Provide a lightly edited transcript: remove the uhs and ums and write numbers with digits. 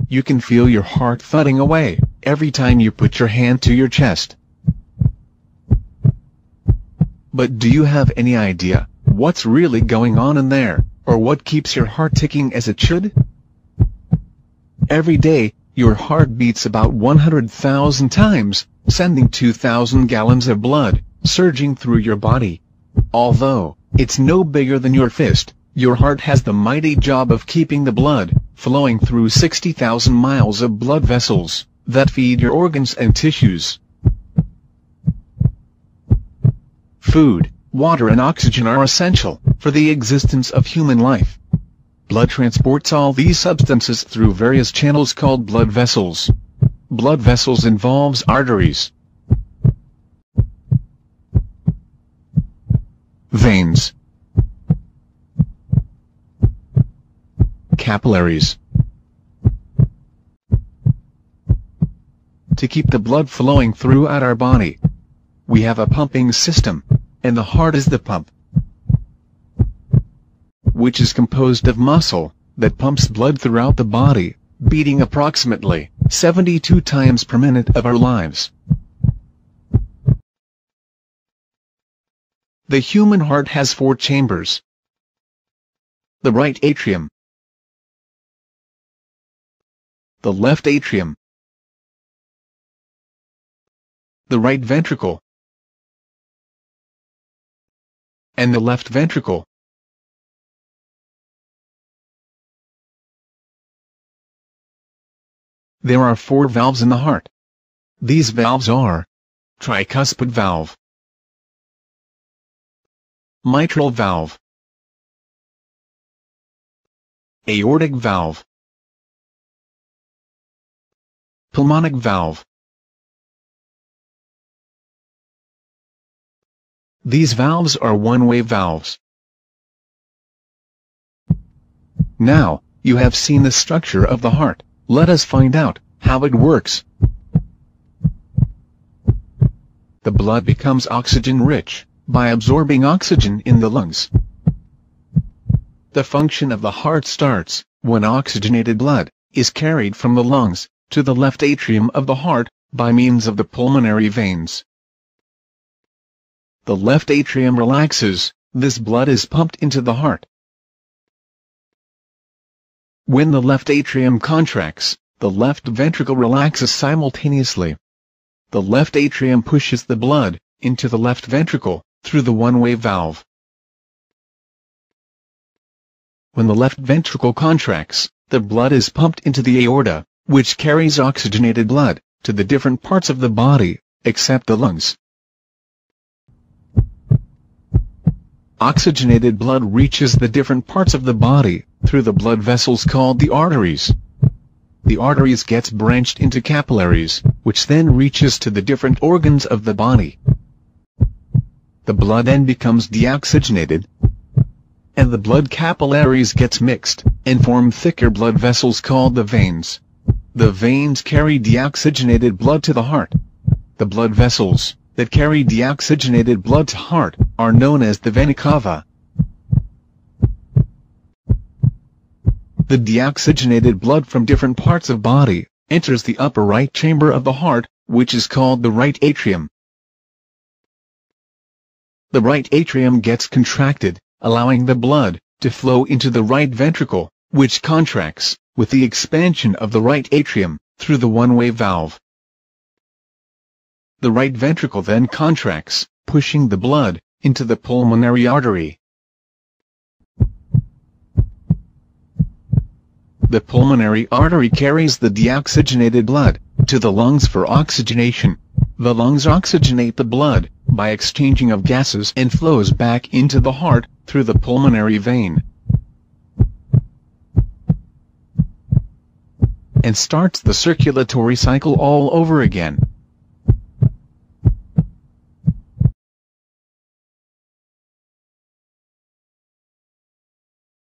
You can feel your heart thudding away every time you put your hand to your chest. But do you have any idea what's really going on in there, or what keeps your heart ticking as it should? Every day, your heart beats about 100,000 times, sending 2,000 gallons of blood surging through your body. Although it's no bigger than your fist, your heart has the mighty job of keeping the blood flowing through 60,000 miles of blood vessels that feed your organs and tissues. Food, water and oxygen are essential for the existence of human life. Blood transports all these substances through various channels called blood vessels. Blood vessels involves arteries, veins, capillaries. To keep the blood flowing throughout our body, we have a pumping system, and the heart is the pump, which is composed of muscle that pumps blood throughout the body, beating approximately 72 times per minute of our lives. The human heart has 4 chambers: the right atrium, the left atrium, the right ventricle, and the left ventricle. There are 4 valves in the heart. These valves are tricuspid valve, mitral valve, aortic valve, pulmonic valve. These valves are one-way valves. Now, you have seen the structure of the heart. Let us find out how it works. The blood becomes oxygen-rich by absorbing oxygen in the lungs. The function of the heart starts when oxygenated blood is carried from the lungs to the left atrium of the heart by means of the pulmonary veins. The left atrium relaxes, this blood is pumped into the heart. When the left atrium contracts, the left ventricle relaxes simultaneously. The left atrium pushes the blood into the left ventricle through the one-way valve. When the left ventricle contracts, the blood is pumped into the aorta, which carries oxygenated blood to the different parts of the body, except the lungs. Oxygenated blood reaches the different parts of the body through the blood vessels called the arteries. The arteries gets branched into capillaries, which then reaches to the different organs of the body. The blood then becomes deoxygenated, and the blood capillaries gets mixed and form thicker blood vessels called the veins. The veins carry deoxygenated blood to the heart. The blood vessels that carry deoxygenated blood to heart are known as the vena cava. The deoxygenated blood from different parts of body enters the upper right chamber of the heart, which is called the right atrium. The right atrium gets contracted, allowing the blood to flow into the right ventricle, which contracts with the expansion of the right atrium through the one-way valve. The right ventricle then contracts, pushing the blood into the pulmonary artery. The pulmonary artery carries the deoxygenated blood to the lungs for oxygenation. The lungs oxygenate the blood by exchanging of gases and flows back into the heart through the pulmonary vein, and starts the circulatory cycle all over again.